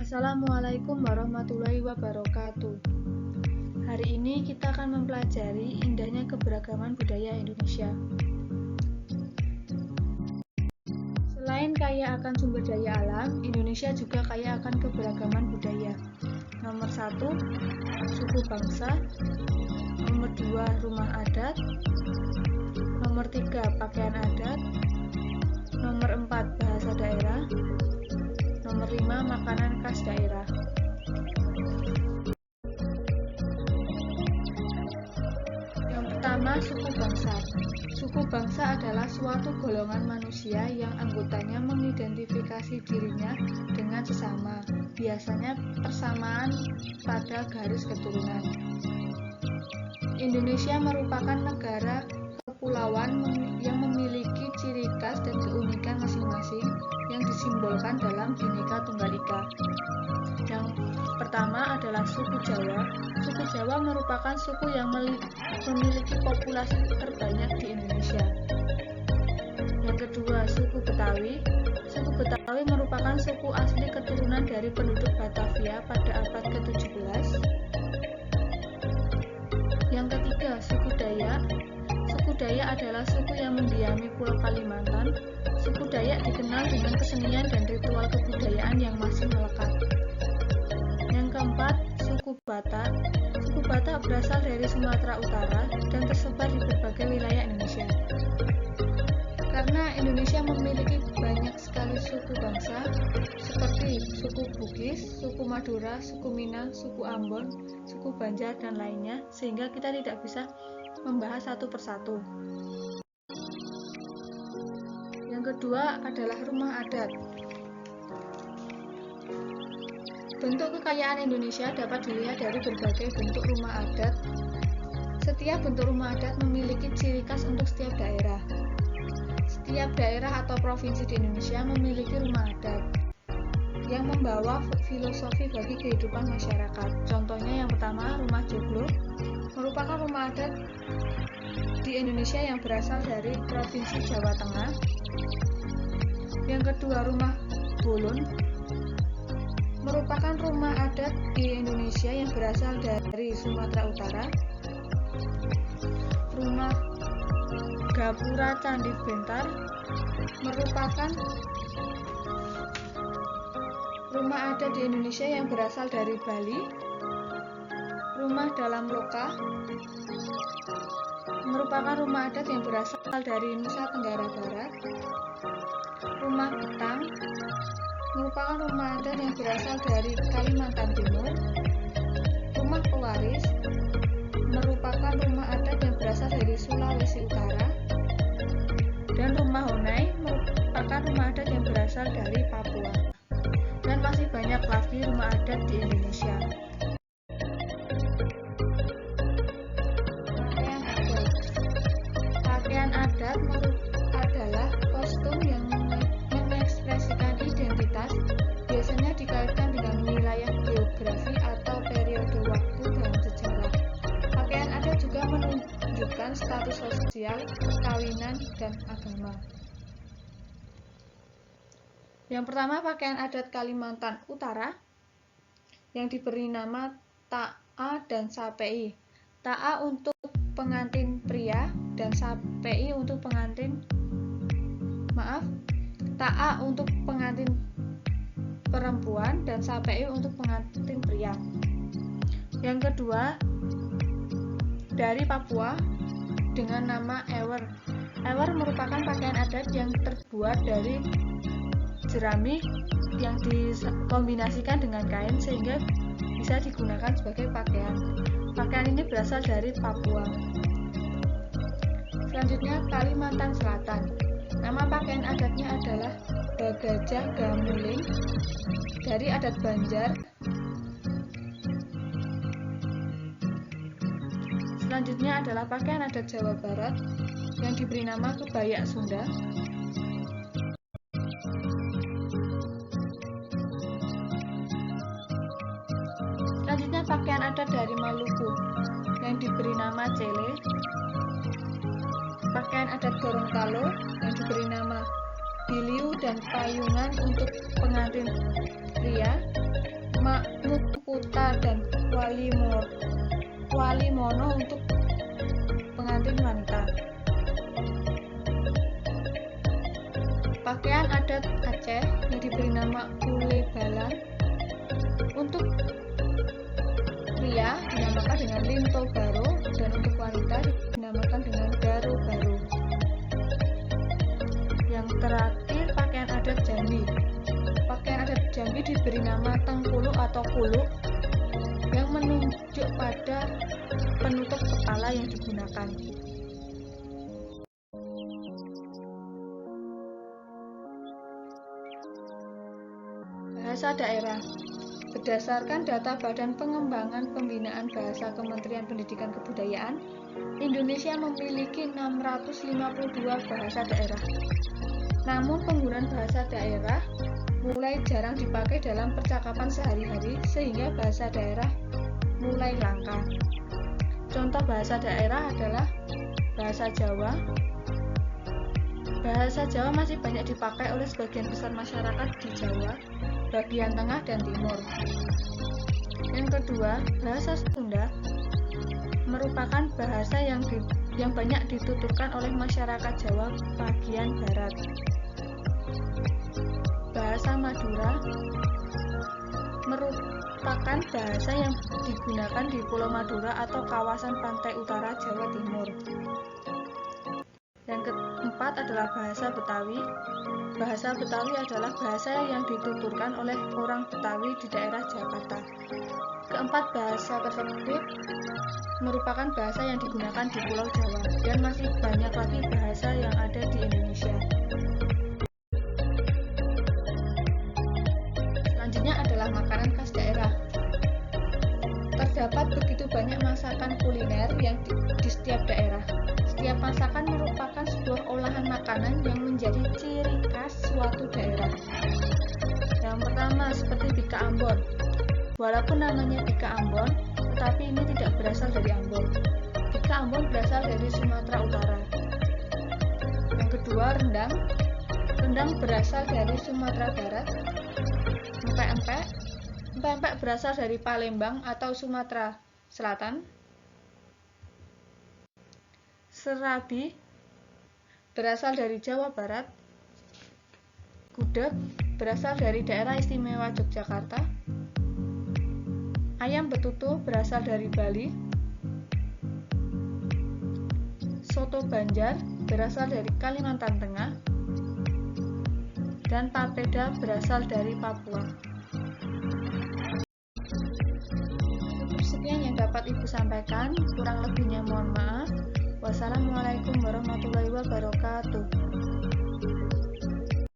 Assalamualaikum warahmatullahi wabarakatuh. Hari ini kita akan mempelajari indahnya keberagaman budaya Indonesia. Selain kaya akan sumber daya alam, Indonesia juga kaya akan keberagaman budaya. Nomor 1, suku bangsa. Nomor 2, rumah adat. Nomor 3, pakaian adat. Nomor 4, bahasa daerah. Nomor 5, makanan khas daerah. Yang pertama, suku bangsa. Suku bangsa adalah suatu golongan manusia yang anggotanya mengidentifikasi dirinya dengan sesama, biasanya persamaan pada garis keturunan. Indonesia merupakan negara kepulauan yang memiliki ciri khas dan keunikan masing-masing yang disimbolkan dalam Bhinneka Tunggal Ika. Yang pertama adalah suku Jawa. Suku Jawa merupakan suku yang memiliki populasi terbanyak di Indonesia. Yang kedua, suku Betawi. Suku Betawi merupakan suku asli keturunan dari penduduk Batavia pada abad ke-17. Yang ketiga, suku Dayak. Suku Dayak adalah suku yang mendiami Pulau Kalimantan. Suku Dayak dikenal dengan kesenian dan ritual kebudayaan yang masih melekat. Yang keempat, suku Batak. Suku Batak berasal dari Sumatera Utara dan tersebar di berbagai wilayah Indonesia. Karena Indonesia memiliki banyak sekali suku bangsa, seperti suku Bugis, suku Madura, suku Minang, suku Ambon, suku Banjar, dan lainnya, sehingga kita tidak bisa membahas satu persatu. Yang kedua adalah rumah adat. Bentuk kekayaan Indonesia dapat dilihat dari berbagai bentuk rumah adat. Setiap bentuk rumah adat memiliki ciri khas untuk setiap daerah. Setiap daerah atau provinsi di Indonesia memiliki rumah adat yang membawa filosofi bagi kehidupan masyarakat. Contohnya yang pertama, rumah joglo merupakan rumah adat di Indonesia yang berasal dari Provinsi Jawa Tengah. Yang kedua, rumah bolon merupakan rumah adat di Indonesia yang berasal dari Sumatera Utara. Rumah Gapura Candi Bentar merupakan rumah adat di Indonesia yang berasal dari Bali. Rumah Dalam Loka merupakan rumah adat yang berasal dari Nusa Tenggara Barat. Rumah Betang merupakan rumah adat yang berasal dari Kalimantan Timur. Rumah Pewaris merupakan rumah adat yang berasal dari Sulawesi Utara. Dan rumah Honai merupakan rumah adat yang berasal dari Papua. Dan masih banyak lagi rumah adat di Indonesia. Pakaian adat adalah kostum yang mengekspresikan identitas, biasanya dikaitkan dengan wilayah geografi atau periode waktu dalam sejarah. Pakaian adat juga menunjukkan status sosial, perkawinan, dan agama. Yang pertama, pakaian adat Kalimantan Utara yang diberi nama ta'a dan sapei. Ta'a untuk pengantin pria dan sapei untuk ta'a untuk pengantin perempuan dan sapei untuk pengantin pria. Yang kedua, dari Papua dengan nama ewer. Ewer merupakan pakaian adat yang terbuat dari jerami yang dikombinasikan dengan kain sehingga bisa digunakan sebagai pakaian. Pakaian ini berasal dari Papua. Selanjutnya, Kalimantan Selatan. Nama pakaian adatnya adalah Bagajah Gamuling dari adat Banjar. Selanjutnya adalah pakaian adat Jawa Barat yang diberi nama Kebaya Sunda. Selanjutnya, pakaian adat dari Maluku yang diberi nama Cele. Pakaian adat Gorontalo yang diberi nama Biliu dan Payungan untuk pengantin pria. kimono untuk pengantin wanita. Pakaian adat Aceh yang diberi nama ule balan untuk pria dinamakan dengan linto baro dan untuk wanita dinamakan dengan garo baro. Yang terakhir, pakaian adat Jambi. Pakaian adat Jambi diberi nama tengkuluk atau kuluk yang menunjuk pada penutup kepala yang digunakan. Bahasa daerah. Berdasarkan data Badan Pengembangan Pembinaan Bahasa Kementerian Pendidikan Kebudayaan, Indonesia memiliki 652 bahasa daerah. Namun penggunaan bahasa daerah mulai jarang dipakai dalam percakapan sehari-hari sehingga bahasa daerah mulai langka. Contoh bahasa daerah adalah bahasa Jawa. Bahasa Jawa masih banyak dipakai oleh sebagian besar masyarakat di Jawa, bagian tengah dan timur. Yang kedua, bahasa Sunda merupakan bahasa yang banyak dituturkan oleh masyarakat Jawa bagian barat. Bahasa Madura merupakan bahasa yang digunakan di Pulau Madura atau kawasan pantai utara Jawa Timur. Yang keempat adalah bahasa Betawi. Bahasa Betawi adalah bahasa yang dituturkan oleh orang Betawi di daerah Jakarta. Keempat bahasa tersebut merupakan bahasa yang digunakan di Pulau Jawa dan masih banyak lagi bahasa yang ada di Indonesia. Selanjutnya adalah makanan khas daerah. Terdapat begitu banyak masakan kuliner yang di setiap daerah. Setiap masakan merupakan sebuah olahan makanan yang menjadi ciri khas suatu daerah. Yang pertama, seperti bika Ambon. Walaupun namanya bika Ambon, tetapi ini tidak berasal dari Ambon. Bika Ambon berasal dari Sumatera Utara. Yang kedua, rendang. Rendang berasal dari Sumatera Barat. Empek-empek. Empek-empek berasal dari Palembang atau Sumatera Selatan. Serabi berasal dari Jawa Barat. Gudeg berasal dari daerah istimewa Yogyakarta. Ayam betutu berasal dari Bali. Soto Banjar berasal dari Kalimantan Tengah. Dan papeda berasal dari Papua. Sekian yang dapat Ibu sampaikan, kurang lebihnya mohon maaf. Wassalamualaikum warahmatullahi wabarakatuh.